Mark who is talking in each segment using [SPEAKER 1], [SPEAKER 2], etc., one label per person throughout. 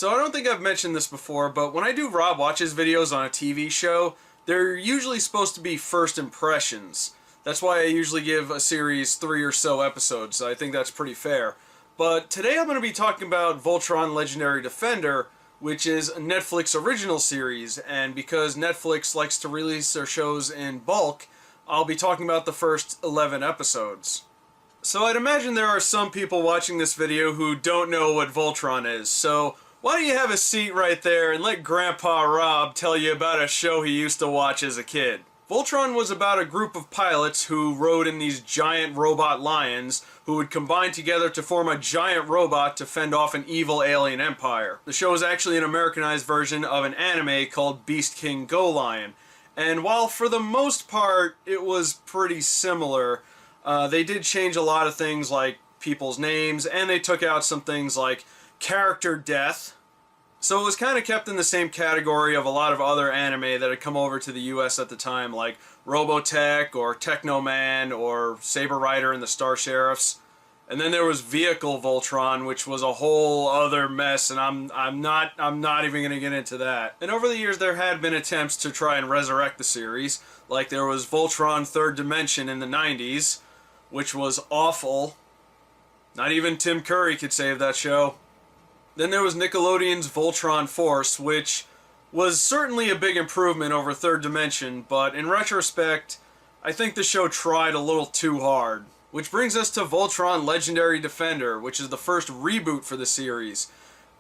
[SPEAKER 1] So I don't think I've mentioned this before, but when I do Rob Watches videos on a TV show, they're usually supposed to be first impressions. That's why I usually give a series 3 or so episodes, so I think that's pretty fair. But today I'm going to be talking about Voltron Legendary Defender, which is a Netflix original series, and because Netflix likes to release their shows in bulk, I'll be talking about the first 11 episodes. So I'd imagine there are some people watching this video who don't know what Voltron is, so why don't you have a seat right there and let Grandpa Rob tell you about a show he used to watch as a kid. Voltron was about a group of pilots who rode in these giant robot lions who would combine together to form a giant robot to fend off an evil alien empire. The show is actually an Americanized version of an anime called Beast King Go Lion, and while for the most part it was pretty similar, they did change a lot of things like people's names, and they took out some things like character death. So it was kind of kept in the same category of a lot of other anime that had come over to the US at the time, like Robotech or Technoman or Saber Rider and the Star Sheriffs. And then there was Vehicle Voltron, which was a whole other mess, and I'm not even going to get into that. And over the years there had been attempts to try and resurrect the series, like there was Voltron Third Dimension in the 90s, which was awful. Not even Tim Curry could save that show. Then there was Nickelodeon's Voltron Force, which was certainly a big improvement over Third Dimension, but in retrospect, I think the show tried a little too hard. Which brings us to Voltron Legendary Defender, which is the first reboot for the series.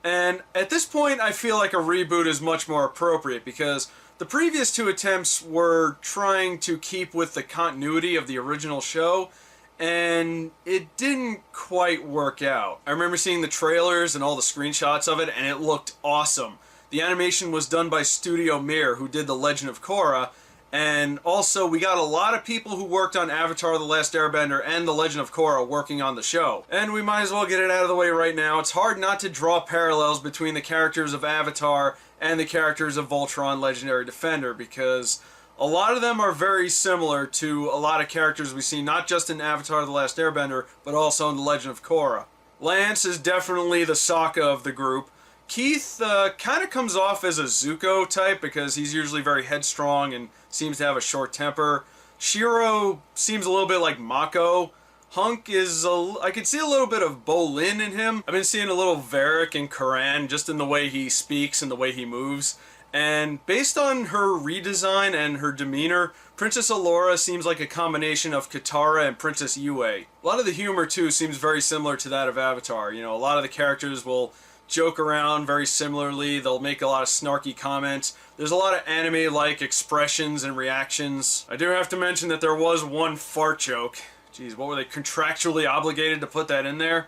[SPEAKER 1] And at this point, I feel like a reboot is much more appropriate, because the previous 2 attempts were trying to keep with the continuity of the original show, and it didn't quite work out. I remember seeing the trailers and all the screenshots of it, and it looked awesome. The animation was done by Studio Mir, who did The Legend of Korra, and also we got a lot of people who worked on Avatar: The Last Airbender and The Legend of Korra working on the show. And we might as well get it out of the way right now. It's hard not to draw parallels between the characters of Avatar and the characters of Voltron Legendary Defender, because a lot of them are very similar to a lot of characters we see not just in Avatar: The Last Airbender, but also in The Legend of Korra. Lance is definitely the Sokka of the group. Keith kind of comes off as a Zuko type because he's usually very headstrong and seems to have a short temper. Shiro seems a little bit like Mako. Hunk is, I could see a little bit of Bolin in him. I've been seeing a little Varric and Karan just in the way he speaks and the way he moves. And based on her redesign and her demeanor, Princess Allura seems like a combination of Katara and Princess Yue. A lot of the humor, too, seems very similar to that of Avatar. You know, a lot of the characters will joke around very similarly. They'll make a lot of snarky comments. There's a lot of anime-like expressions and reactions. I do have to mention that there was one fart joke. Jeez, what were they contractually obligated to put that in there?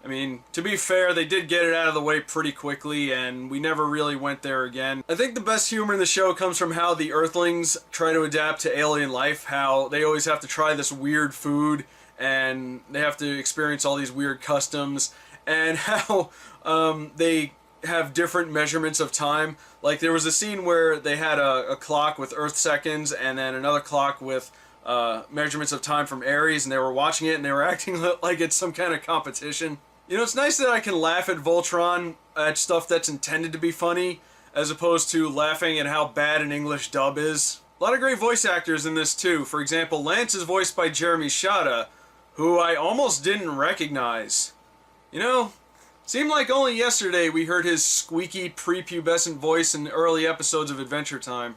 [SPEAKER 1] I mean, to be fair, they did get it out of the way pretty quickly, and we never really went there again. I think the best humor in the show comes from how the Earthlings try to adapt to alien life, how they always have to try this weird food, and they have to experience all these weird customs, and how they have different measurements of time. Like, there was a scene where they had a clock with Earth seconds, and then another clock with measurements of time from Aries, and they were watching it, and they were acting like it's some kind of competition. You know, it's nice that I can laugh at Voltron at stuff that's intended to be funny, as opposed to laughing at how bad an English dub is. A lot of great voice actors in this too. For example, Lance is voiced by Jeremy Shada, who I almost didn't recognize. You know, seemed like only yesterday we heard his squeaky prepubescent voice in early episodes of Adventure Time.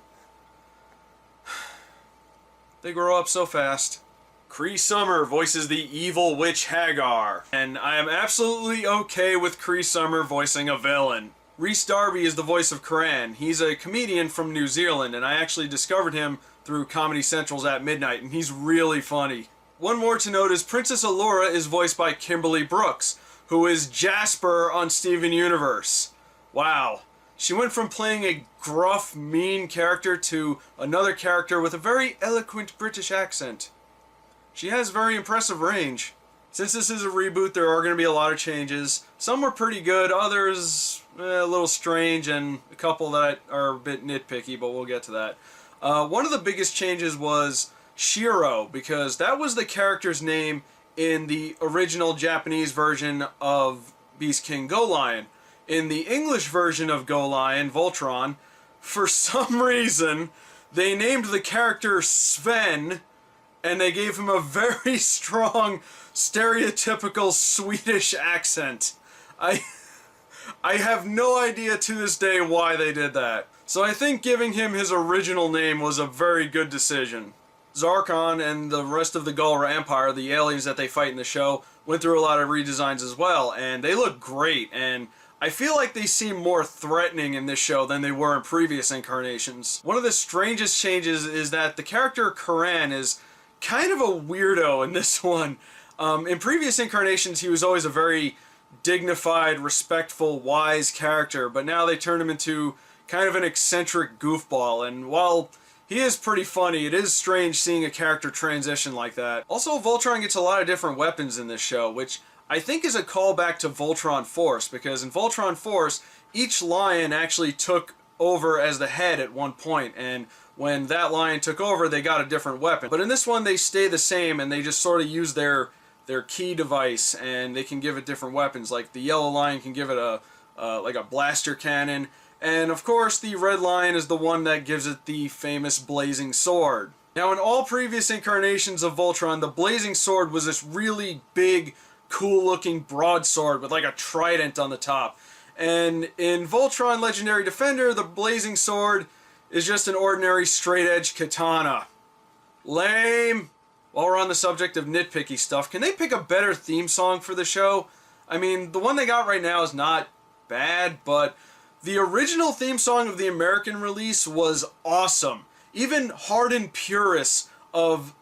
[SPEAKER 1] They grow up so fast. Cree Summer voices the evil witch Hagar, and I am absolutely okay with Cree Summer voicing a villain. Rhys Darby is the voice of Karan. He's a comedian from New Zealand, and I actually discovered him through Comedy Central's At Midnight, and he's really funny. One more to note is Princess Allura is voiced by Kimberly Brooks, who is Jasper on Steven Universe. Wow. She went from playing a gruff, mean character to another character with a very eloquent British accent. She has very impressive range. Since this is a reboot, there are going to be a lot of changes. Some were pretty good, others a little strange, and a couple that are a bit nitpicky, but we'll get to that. One of the biggest changes was Shiro, because that was the character's name in the original Japanese version of Beast King Go Lion. in the English version of Go Lion, Voltron, for some reason, they named the character Sven, and they gave him a very strong, stereotypical Swedish accent. I have no idea to this day why they did that. So I think giving him his original name was a very good decision. Zarkon and the rest of the Galra Empire, the aliens that they fight in the show, went through a lot of redesigns as well, and they look great, and I feel like they seem more threatening in this show than they were in previous incarnations. One of the strangest changes is that the character Karan is kind of a weirdo in this one. In previous incarnations, he was always a very dignified, respectful, wise character, but now they turned him into kind of an eccentric goofball, and while he is pretty funny, it is strange seeing a character transition like that. Also, Voltron gets a lot of different weapons in this show, which I think is a callback to Voltron Force, because in Voltron Force, each lion actually took over as the head at one point, and when that lion took over, they got a different weapon. But in this one, they stay the same, and they just sort of use their key device, and they can give it different weapons. Like the yellow lion can give it like a blaster cannon, and of course, the red lion is the one that gives it the famous blazing sword. Now, in all previous incarnations of Voltron, the blazing sword was this really big, cool-looking broadsword with like a trident on the top. And in Voltron Legendary Defender, the blazing sword is just an ordinary straight-edge katana. Lame! While we're on the subject of nitpicky stuff, can they pick a better theme song for the show? I mean, the one they got right now is not bad, but the original theme song of the American release was awesome. Even hardened purists of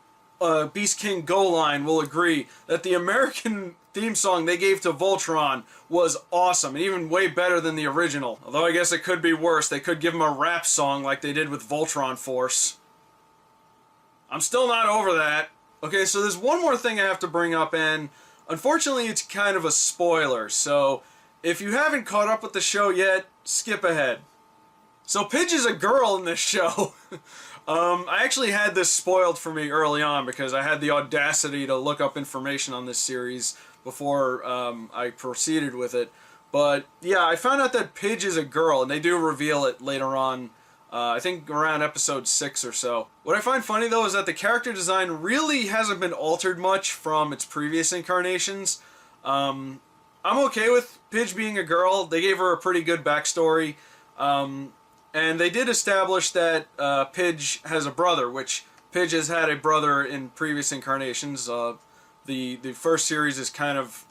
[SPEAKER 1] Beast King Go Line will agree that the American theme song they gave to Voltron was awesome, and even way better than the original. Although I guess it could be worse. They could give him a rap song like they did with Voltron Force. I'm still not over that. Okay, so there's one more thing I have to bring up, and unfortunately it's kind of a spoiler, so if you haven't caught up with the show yet, skip ahead. So Pidge is a girl in this show. I actually had this spoiled for me early on because I had the audacity to look up information on this series before I proceeded with it. But yeah, I found out that Pidge is a girl, and they do reveal it later on, I think around episode 6 or so. What I find funny though is that the character design really hasn't been altered much from its previous incarnations. I'm okay with Pidge being a girl. They gave her a pretty good backstory. And they did establish that Pidge has a brother, which Pidge has had a brother in previous incarnations. The first series is kind of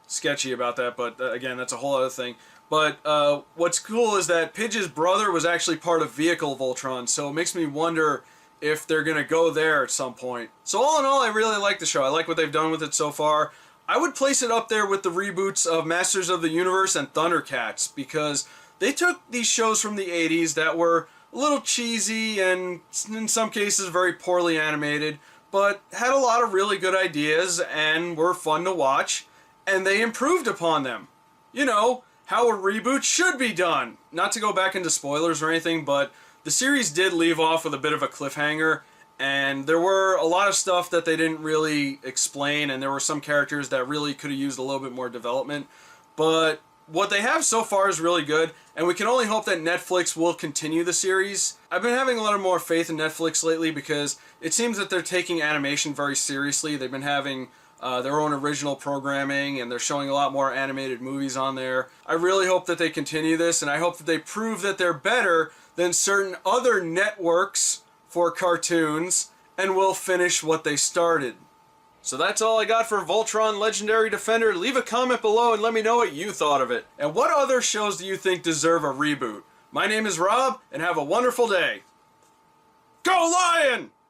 [SPEAKER 1] sketchy about that, but again, that's a whole other thing. But what's cool is that Pidge's brother was actually part of Vehicle Voltron, so it makes me wonder if they're going to go there at some point. So all in all, I really like the show. I like what they've done with it so far. I would place it up there with the reboots of Masters of the Universe and Thundercats, because they took these shows from the 80s that were a little cheesy and in some cases very poorly animated, but had a lot of really good ideas and were fun to watch, and they improved upon them. You know, how a reboot should be done. Not to go back into spoilers or anything, but the series did leave off with a bit of a cliffhanger, and there were a lot of stuff that they didn't really explain, and there were some characters that really could have used a little bit more development. But what they have so far is really good, and we can only hope that Netflix will continue the series. I've been having a lot more faith in Netflix lately because it seems that they're taking animation very seriously. They've been having their own original programming, and they're showing a lot more animated movies on there. I really hope that they continue this, and I hope that they prove that they're better than certain other networks for cartoons and will finish what they started. So that's all I got for Voltron Legendary Defender. Leave a comment below and let me know what you thought of it. And what other shows do you think deserve a reboot? My name is Rob, and have a wonderful day. Go Lion!